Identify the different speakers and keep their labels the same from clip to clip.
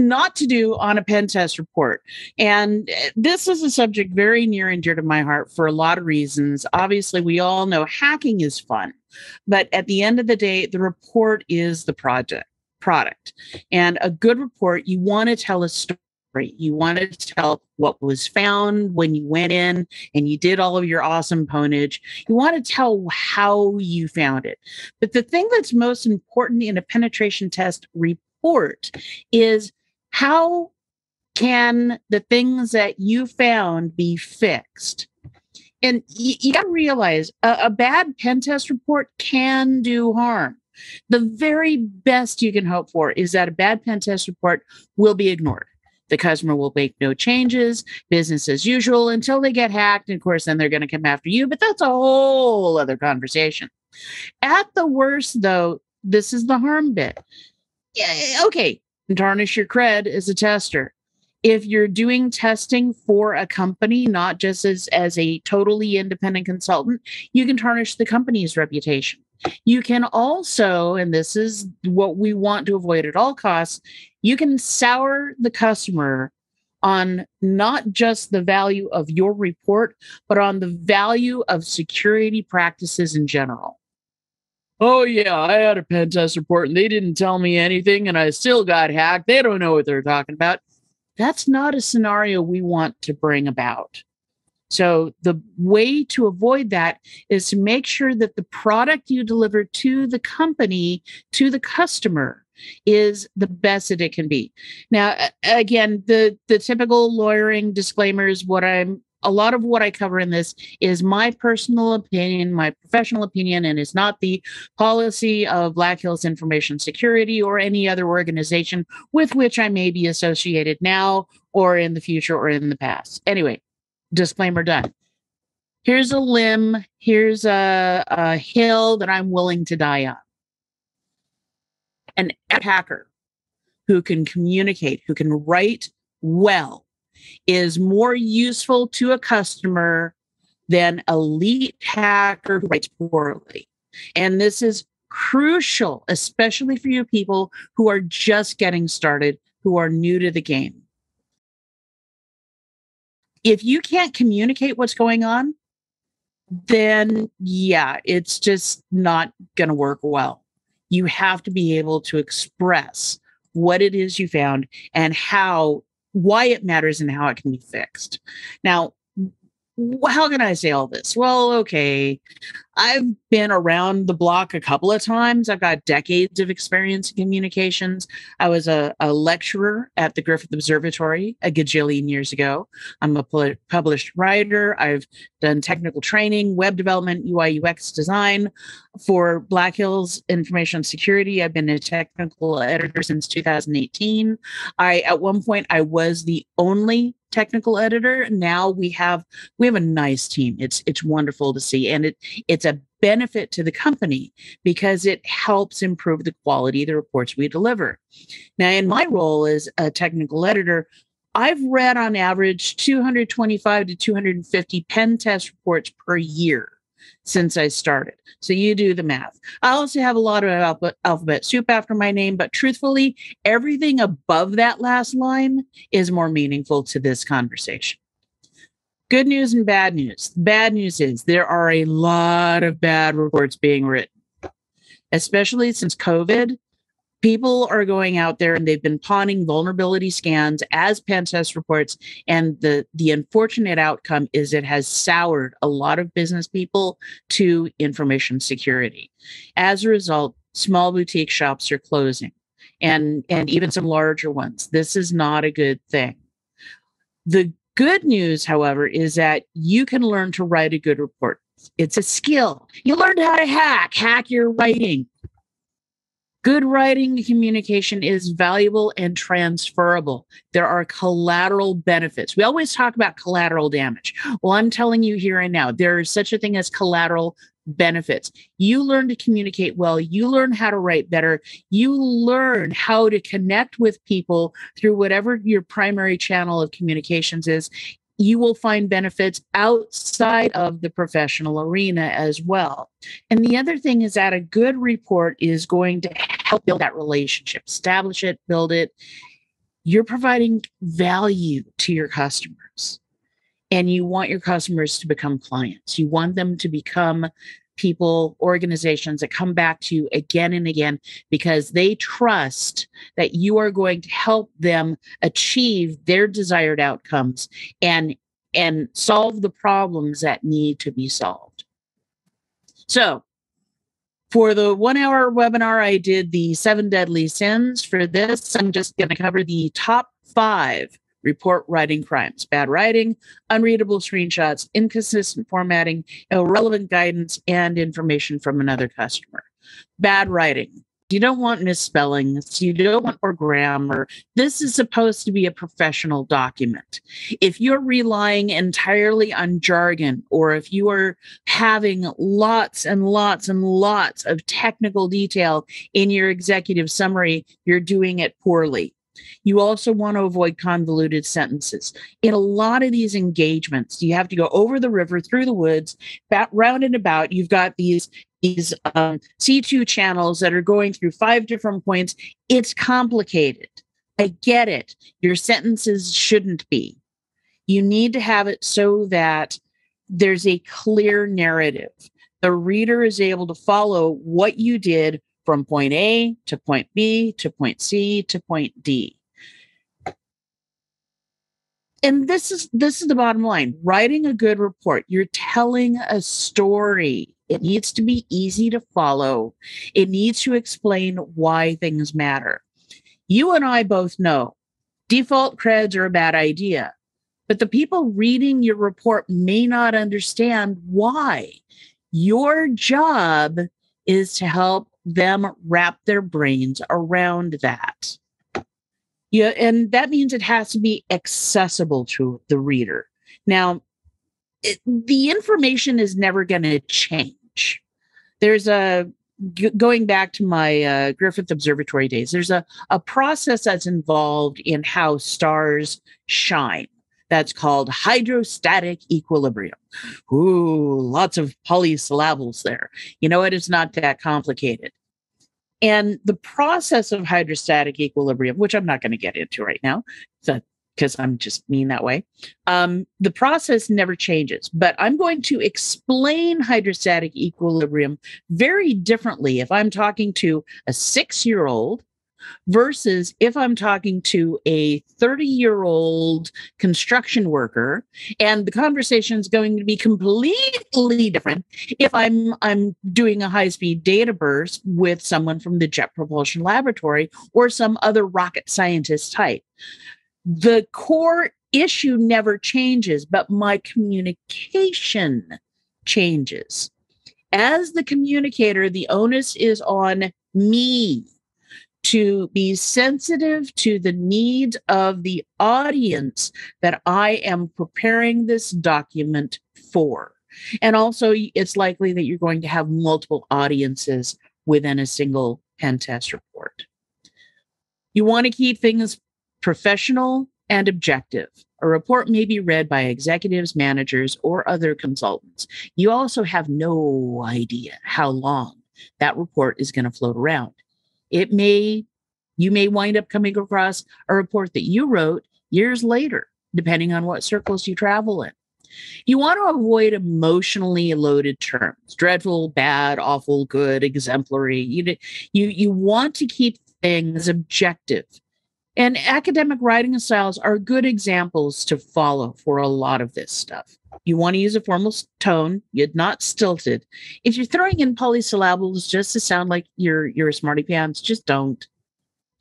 Speaker 1: not to do on a pen test report. And this is a subject very near and dear to my heart for a lot of reasons. Obviously, we all know hacking is fun, but at the end of the day, the report is the product. And a good report, you want to tell a story. You want to tell what was found when you went in and you did all of your awesome ponage. You want to tell how you found it. But the thing that's most important in a penetration test report is how can the things that you found be fixed? And you got to realize a bad pen test report can do harm. The very best you can hope for is that a bad pen test report will be ignored. The customer will make no changes, business as usual until they get hacked. And of course, then they're going to come after you. But that's a whole other conversation. At the worst, though, this is the harm bit. Yeah, okay, tarnish your cred as a tester. If you're doing testing for a company, not just as a totally independent consultant, you can tarnish the company's reputation. You can also, and this is what we want to avoid at all costs, you can sour the customer on not just the value of your report, but on the value of security practices in general. Oh, yeah, I had a pen test report and they didn't tell me anything and I still got hacked. They don't know what they're talking about. That's not a scenario we want to bring about. So the way to avoid that is to make sure that the product you deliver to the company, to the customer, is the best that it can be. Now, again, the typical lawyering disclaimers, a lot of what I cover in this is my personal opinion, my professional opinion, and it's not the policy of Black Hills Information Security or any other organization with which I may be associated now or in the future or in the past. Anyway, disclaimer done. Here's a limb. Here's a hill that I'm willing to die on. An hacker who can communicate, who can write well, is more useful to a customer than a elite hacker who writes poorly. And this is crucial, especially for you people who are just getting started, who are new to the game. If you can't communicate what's going on, then yeah, it's just not going to work well. You have to be able to express what it is you found and why it matters and how it can be fixed. Now, how can I say all this? Well, okay, I've been around the block a couple of times. I've got decades of experience in communications. I was a lecturer at the Griffith Observatory a gajillion years ago. I'm a published writer. I've done technical training, web development, UI, UX design for Black Hills Information Security. I've been a technical editor since 2018. At one point, I was the only technical editor. Now we have a nice team. It's wonderful to see. And it's a benefit to the company because it helps improve the quality of the reports we deliver. Now, in my role as a technical editor, I've read on average 225 to 250 pen test reports per year since I started. So you do the math. I also have a lot of alphabet soup after my name, but truthfully, everything above that last line is more meaningful to this conversation. Good news and bad news. Bad news is there are a lot of bad reports being written, especially since COVID. People are going out there and they've been pawning vulnerability scans as pen test reports. And the unfortunate outcome is it has soured a lot of business people to information security. As a result, small boutique shops are closing and even some larger ones. This is not a good thing. The good news, however, is that you can learn to write a good report. It's a skill. You learned how to hack your writing. Good writing and communication is valuable and transferable. There are collateral benefits. We always talk about collateral damage. Well, I'm telling you here and now, there is such a thing as collateral benefits. You learn to communicate well. You learn how to write better. You learn how to connect with people through whatever your primary channel of communications is. You will find benefits outside of the professional arena as well. And the other thing is that a good report is going to help build that relationship, establish it, build it. you're providing value to your customers, and you want your customers to become clients. You want them to become people, organizations that come back to you again and again because they trust that you are going to help them achieve their desired outcomes and solve the problems that need to be solved. So for the 1 hour webinar, I did the 7 deadly sins. For this, I'm just going to cover the top 5 report writing crimes: bad writing, unreadable screenshots, inconsistent formatting, irrelevant guidance, and information from another customer. Bad writing. You don't want misspellings. You don't want poor grammar. This is supposed to be a professional document. If you're relying entirely on jargon, or if you are having lots and lots and lots of technical detail in your executive summary, you're doing it poorly. You also want to avoid convoluted sentences. In a lot of these engagements, you have to go over the river, through the woods, round and about. You've got these C2 channels that are going through 5 different points. It's complicated. I get it. Your sentences shouldn't be. You need to have it so that there's a clear narrative. The reader is able to follow what you did from point A to point B to point C to point D. And this is the bottom line. Writing a good report, you're telling a story. It needs to be easy to follow. It needs to explain why things matter. You and I both know default creds are a bad idea, but the people reading your report may not understand why. Your job is to help them wrap their brains around that. Yeah, and that means it has to be accessible to the reader. Now, the information is never going to change. There's going back to my Griffith Observatory days, there's a process that's involved in how stars shine. That's called hydrostatic equilibrium. Ooh, lots of polysyllables there. You know what? It's not that complicated. And the process of hydrostatic equilibrium, which I'm not going to get into right now, because I'm just mean that way, the process never changes. But I'm going to explain hydrostatic equilibrium very differently if I'm talking to a 6-year-old versus if I'm talking to a 30-year-old construction worker, and the conversation is going to be completely different if I'm doing a high-speed data burst with someone from the Jet Propulsion Laboratory or some other rocket scientist type. The core issue never changes, but my communication changes. As the communicator, the onus is on me to be sensitive to the needs of the audience that I am preparing this document for. And also, it's likely that you're going to have multiple audiences within a single pen test report. You want to keep things professional and objective. A report may be read by executives, managers, or other consultants. You also have no idea how long that report is going to float around. You may wind up coming across a report that you wrote years later, depending on what circles you travel in. You want to avoid emotionally loaded terms: dreadful, bad, awful, good, exemplary. You want to keep things objective. And academic writing styles are good examples to follow for a lot of this stuff. You want to use a formal tone, yet not stilted. If you're throwing in polysyllables just to sound like you're a smarty pants, just don't.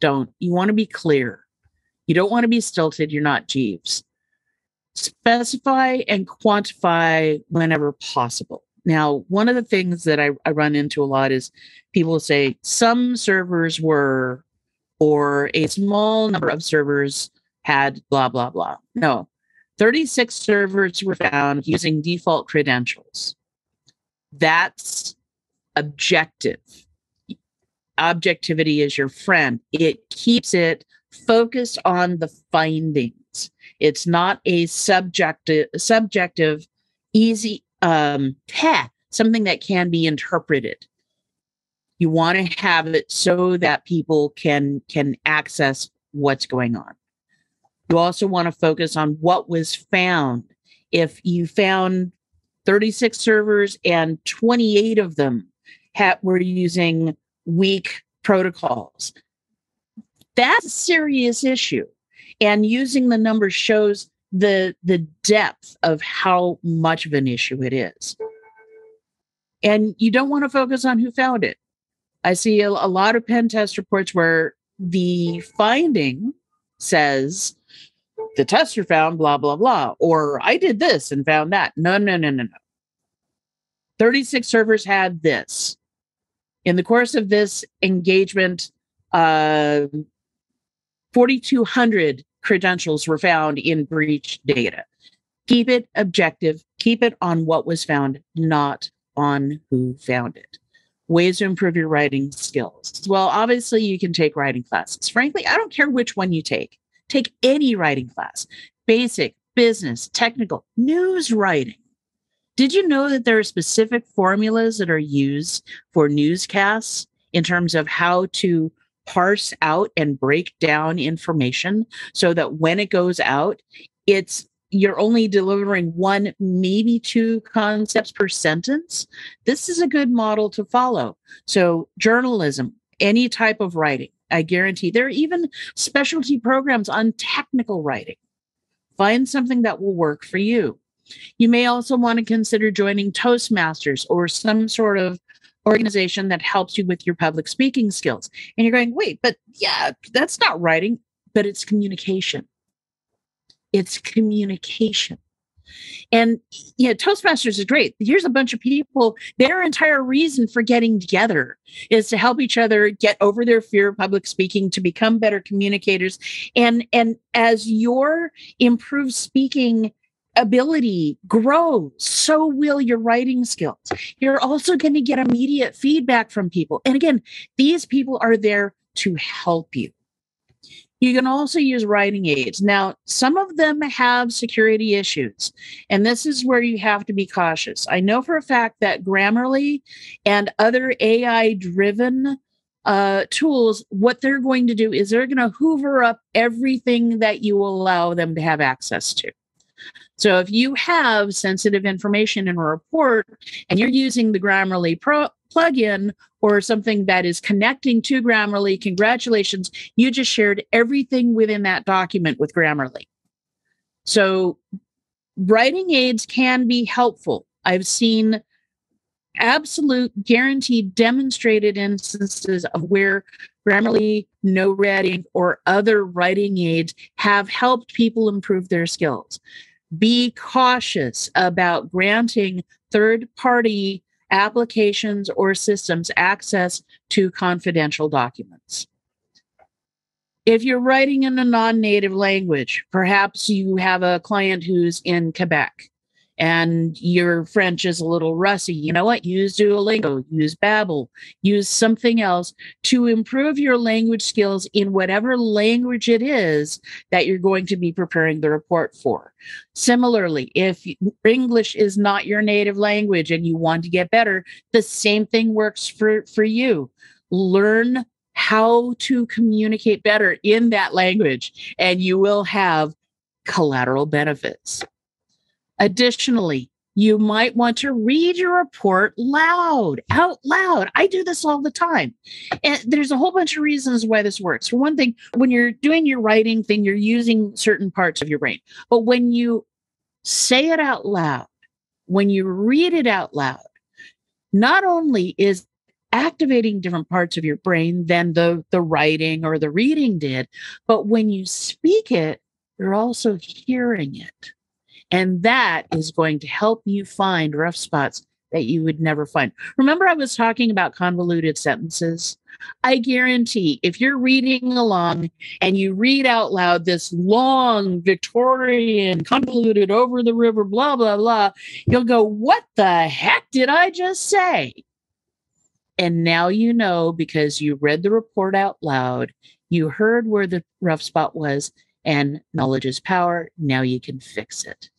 Speaker 1: You want to be clear. You don't want to be stilted. You're not Jeeves. Specify and quantify whenever possible. Now, one of the things that I run into a lot is people say some servers were, or a small number of servers had blah, blah, blah. No, 36 servers were found using default credentials. That's objective. Objectivity is your friend. It keeps it focused on the findings. It's not a subjective, easy, something that can be interpreted. You want to have it so that people can access what's going on. You also want to focus on what was found. If you found 36 servers and 28 of them were using weak protocols, that's a serious issue. And using the numbers shows the depth of how much of an issue it is. And you don't want to focus on who found it. I see a lot of pen test reports where the finding says the tester found blah, blah, blah, or I did this and found that. No. 36 servers had this. In the course of this engagement, 4,200 credentials were found in breached data. Keep it objective. Keep it on what was found, not on who found it. Ways to improve your writing skills. Well, obviously, you can take writing classes. Frankly, I don't care which one you take. Take any writing class. Basic, business, technical, news writing. Did you know that there are specific formulas that are used for newscasts in terms of how to parse out and break down information so that when it goes out, you're only delivering one, maybe two concepts per sentence? This is a good model to follow. So journalism, any type of writing, I guarantee there are even specialty programs on technical writing. Find something that will work for you. You may also want to consider joining Toastmasters or some sort of organization that helps you with your public speaking skills. And you're going, wait, but yeah, that's not writing, but it's communication. It's communication. And yeah, Toastmasters is great. Here's a bunch of people, their entire reason for getting together is to help each other get over their fear of public speaking, to become better communicators. And as your improved speaking ability grows, so will your writing skills. You're also going to get immediate feedback from people. And again, these people are there to help you. You can also use writing aids. Now, some of them have security issues, and this is where you have to be cautious. I know for a fact that Grammarly and other AI-driven tools, what they're going to do is they're going to hoover up everything that you allow them to have access to. So if you have sensitive information in a report and you're using the Grammarly plugin or something that is connecting to Grammarly, congratulations, you just shared everything within that document with Grammarly. So writing aids can be helpful. I've seen absolute guaranteed demonstrated instances of where Grammarly, No-Reading, or other writing aids have helped people improve their skills. Be cautious about granting third-party applications or systems access to confidential documents. If you're writing in a non-native language, perhaps you have a client who's in Quebec and your French is a little rusty. You know what? Use Duolingo, use Babbel, use something else to improve your language skills in whatever language it is that you're going to be preparing the report for. Similarly, if English is not your native language and you want to get better, the same thing works for you. Learn how to communicate better in that language, and you will have collateral benefits. Additionally, you might want to read your report out loud. I do this all the time. And there's a whole bunch of reasons why this works. For one thing, when you're doing your writing thing, you're using certain parts of your brain. But when you say it out loud, when you read it out loud, not only is activating different parts of your brain than the writing or the reading did, but when you speak it, you're also hearing it. And that is going to help you find rough spots that you would never find. Remember, I was talking about convoluted sentences? I guarantee if you're reading along and you read out loud this long Victorian, convoluted, over the river, blah, blah, blah, you'll go, what the heck did I just say? And now you know, because you read the report out loud, you heard where the rough spot was, and knowledge is power. Now you can fix it.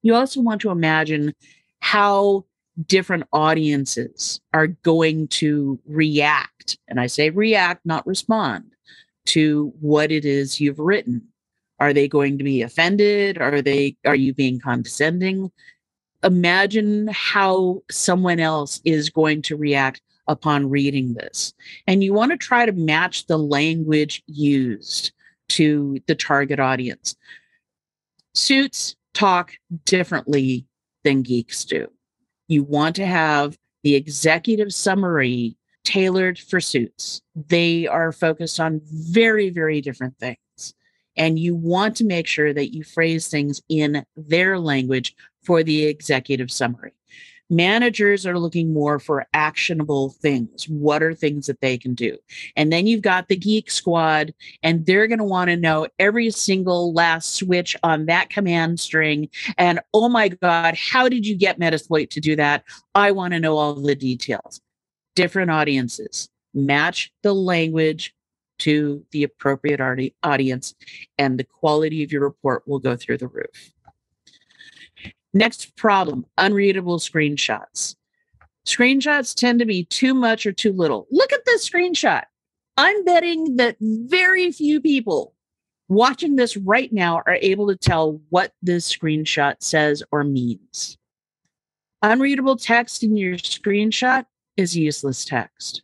Speaker 1: You also want to imagine how different audiences are going to react. And I say react, not respond, to what it is you've written. Are they going to be offended? Are you being condescending? Imagine how someone else is going to react upon reading this. And you want to try to match the language used to the target audience. Suits talk differently than geeks do. You want to have the executive summary tailored for suits. They are focused on very, very different things. And you want to make sure that you phrase things in their language for the executive summary. Managers are looking more for actionable things. What are things that they can do? And then you've got the geek squad, and they're going to want to know every single last switch on that command string. And oh my God, how did you get Metasploit to do that? I want to know all the details. Different audiences. Match the language to the appropriate audience, and the quality of your report will go through the roof. Next problem, unreadable screenshots. Screenshots tend to be too much or too little. Look at this screenshot. I'm betting that very few people watching this right now are able to tell what this screenshot says or means. Unreadable text in your screenshot is useless text.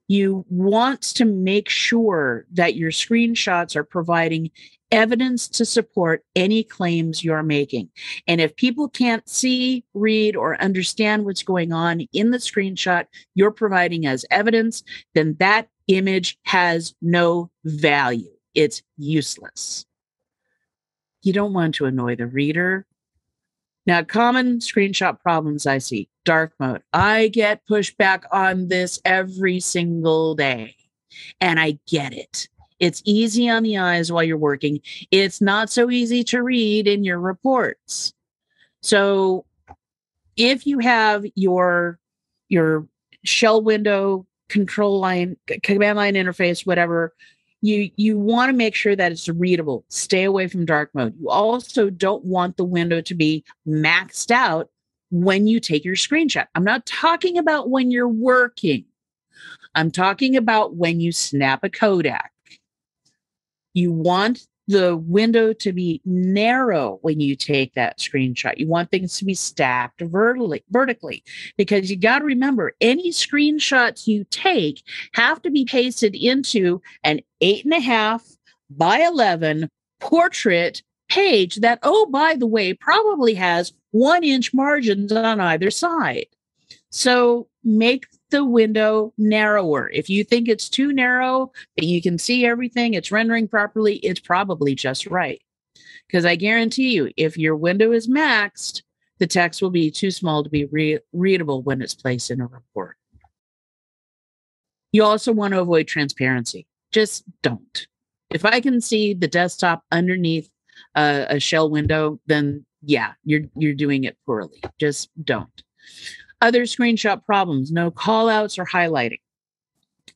Speaker 1: You want to make sure that your screenshots are providing evidence to support any claims you're making. And if people can't see, read, or understand what's going on in the screenshot you're providing as evidence, then that image has no value. It's useless. You don't want to annoy the reader. Now, common screenshot problems I see. Dark mode. I get pushback on this every single day, and I get it. It's easy on the eyes while you're working. It's not so easy to read in your reports. So if you have your shell window, control line, command line interface, whatever, you want to make sure that it's readable. Stay away from dark mode. You also don't want the window to be maxed out when you take your screenshot. I'm not talking about when you're working. I'm talking about when you snap a Kodak. You want the window to be narrow when you take that screenshot. You want things to be stacked vertically, because you got to remember, any screenshots you take have to be pasted into an 8.5 by 11 portrait page that, oh, by the way, probably has 1-inch margins on either side. So make the window narrower. If you think it's too narrow, that you can see everything, it's rendering properly, it's probably just right. Because I guarantee you, if your window is maxed, the text will be too small to be readable when it's placed in a report. You also want to avoid transparency. Just don't. If I can see the desktop underneath a shell window, then yeah, you're doing it poorly. Just don't. Other screenshot problems, no callouts or highlighting.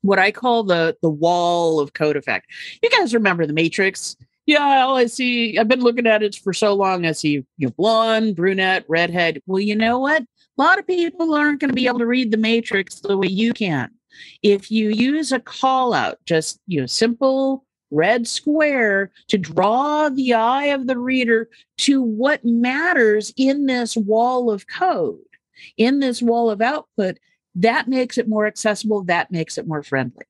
Speaker 1: What I call the wall of code effect. You guys remember the Matrix? Yeah, all I see, I've been looking at it for so long, I see blonde, brunette, redhead. Well, you know what? A lot of people aren't going to be able to read the Matrix the way you can. If you use a call out, just simple red square to draw the eye of the reader to what matters in this wall of code, in this wall of output, that makes it more accessible, that makes it more friendly.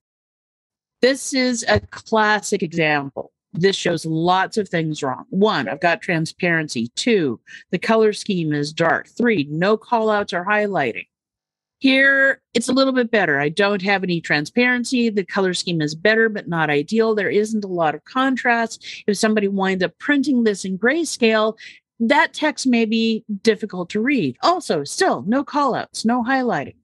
Speaker 1: This is a classic example. This shows lots of things wrong. 1, I've got transparency. 2, the color scheme is dark. 3, no callouts or highlighting. Here, it's a little bit better. I don't have any transparency. The color scheme is better, but not ideal. There isn't a lot of contrast. If somebody winds up printing this in grayscale, that text may be difficult to read. Also, still, no callouts, no highlighting.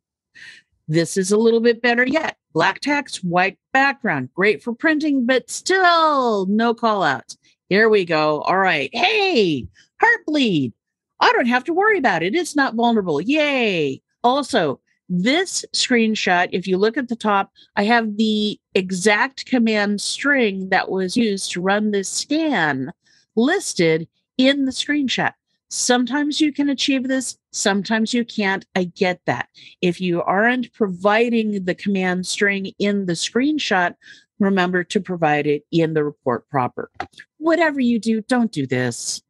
Speaker 1: This is a little bit better yet. Black text, white background, great for printing, but still no callouts. Here we go. All right. Hey, Heartbleed. I don't have to worry about it. It's not vulnerable. Yay. Also, this screenshot, if you look at the top, I have the exact command string that was used to run this scan listed in the screenshot. Sometimes you can achieve this, sometimes you can't. I get that. If you aren't providing the command string in the screenshot, Remember to provide it in the report proper. Whatever you do, don't do this.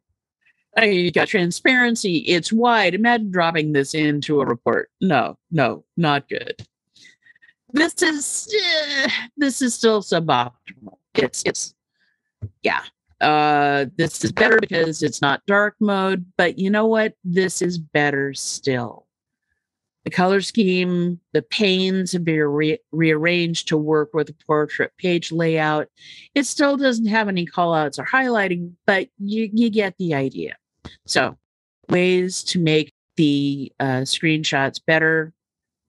Speaker 1: You got transparency. It's wide. Imagine dropping this into a report. No, not good. This is still suboptimal. This is better because it's not dark mode, but you know what? This is better still. The color scheme, the panes have been rearranged to work with the portrait page layout. It still doesn't have any callouts or highlighting, but you get the idea. So, ways to make the screenshots better: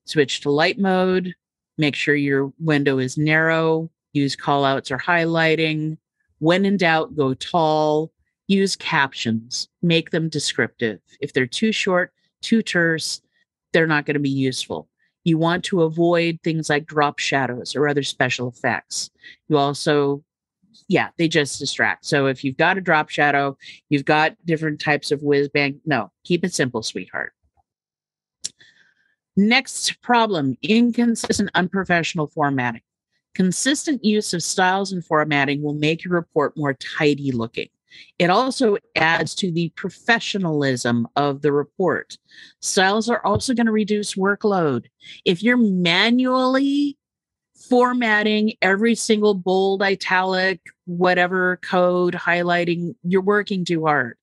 Speaker 1: switch to light mode, make sure your window is narrow, use callouts or highlighting. When in doubt, go tall, use captions, make them descriptive. If they're too short, too terse, they're not going to be useful. You want to avoid things like drop shadows or other special effects. You also, they just distract. So if you've got a drop shadow, you've got different types of whiz bang. No, keep it simple, sweetheart. Next problem: inconsistent, unprofessional formatting. Consistent use of styles and formatting will make your report more tidy looking. It also adds to the professionalism of the report. Styles are also going to reduce workload. If you're manually formatting every single bold, italic, whatever code, highlighting, you're working too hard.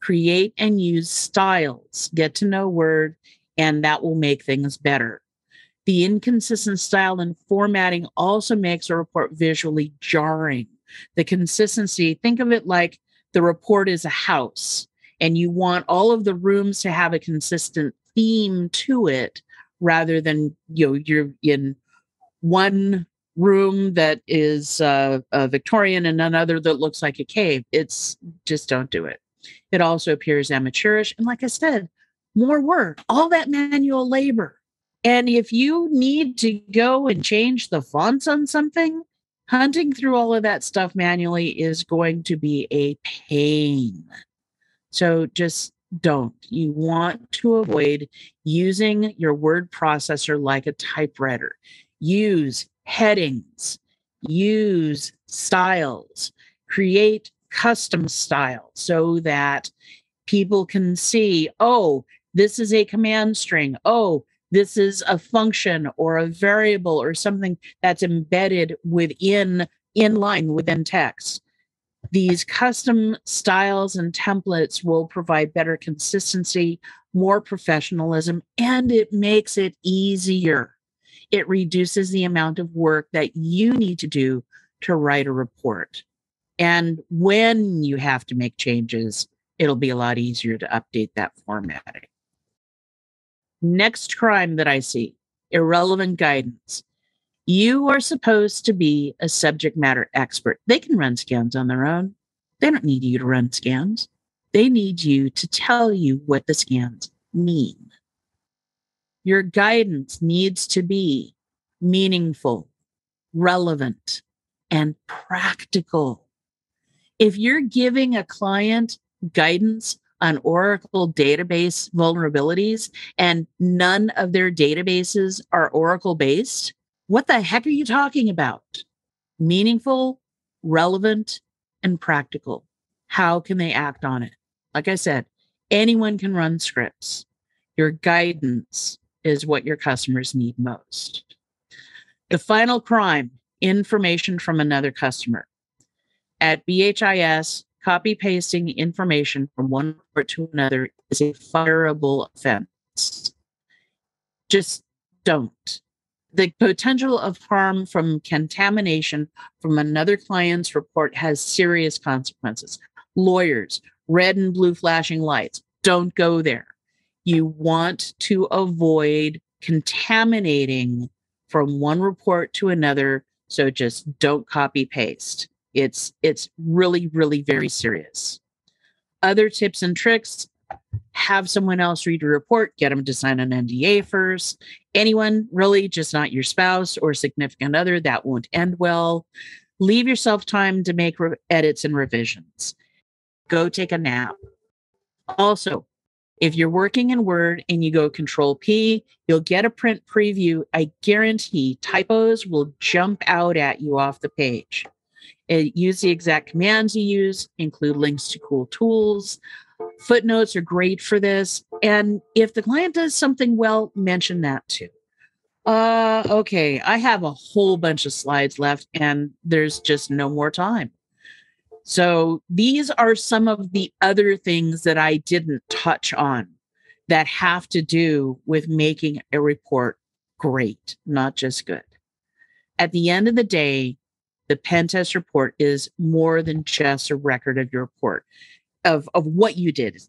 Speaker 1: Create and use styles. Get to know Word, and that will make things better. The inconsistent style and formatting also makes a report visually jarring. The consistency, think of it like the report is a house, and you want all of the rooms to have a consistent theme to it, rather than, you're in one room that is a Victorian and another that looks like a cave. It's just, don't do it. It also appears amateurish. And like I said, more work, all that manual labor. And if you need to go and change the fonts on something, hunting through all of that stuff manually is going to be a pain. So just don't. You want to avoid using your word processor like a typewriter. Use headings, use styles, create custom styles so that people can see, oh, this is a command string. Oh, this is a function or a variable or something that's embedded within text. These custom styles and templates will provide better consistency, more professionalism, and it makes it easier. It reduces the amount of work that you need to do to write a report. And when you have to make changes, it'll be a lot easier to update that formatting. Next crime that I see: irrelevant guidance. You are supposed to be a subject matter expert. They can run scans on their own. They don't need you to run scans. They need you to tell you what the scans mean. Your guidance needs to be meaningful, relevant, and practical. If you're giving a client guidance on Oracle database vulnerabilities and none of their databases are Oracle based, what the heck are you talking about? Meaningful, relevant, and practical. How can they act on it? Like I said, anyone can run scripts. Your guidance is what your customers need most. The final crime: information from another customer. At BHIS, copy pasting information from one report to another is a fireable offense. Just don't. The potential of harm from contamination from another client's report has serious consequences. Lawyers, red and blue flashing lights, don't go there. You want to avoid contaminating from one report to another, so just don't copy paste. It's really, really very serious. Other tips and tricks: have someone else read your report, get them to sign an NDA first. Anyone, really, just not your spouse or significant other. That won't end well. Leave yourself time to make edits and revisions. Go take a nap. Also, If you're working in Word and you go Control P, you'll get a print preview. I guarantee typos will jump out at you off the page. Use the exact commands you use, include links to cool tools. Footnotes are great for this. And if the client does something well, mention that too. Okay, I have a whole bunch of slides left and there's just no more time. So these are some of the other things that I didn't touch on that have to do with making a report great, not just good. At the end of the day, the Pentest report is more than just a record of your report, of what you did.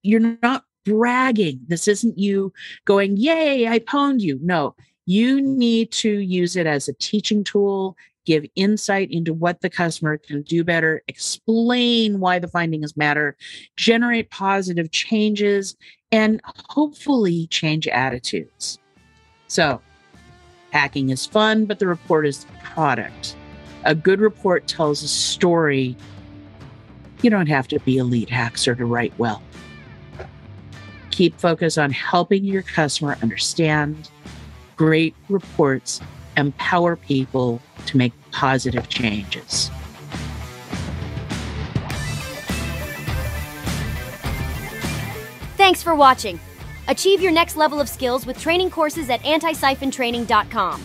Speaker 1: You're not bragging. This isn't you going, yay, I pwned you. No, you need to use it as a teaching tool, give insight into what the customer can do better, explain why the findings matter, generate positive changes, and hopefully change attitudes. So, hacking is fun, but the report is the product. A good report tells a story. You don't have to be a lead hacker to write well. Keep focused on helping your customer understand. Great reports empower people to make positive changes.
Speaker 2: Thanks for watching. Achieve your next level of skills with training courses at antisyphontraining.com.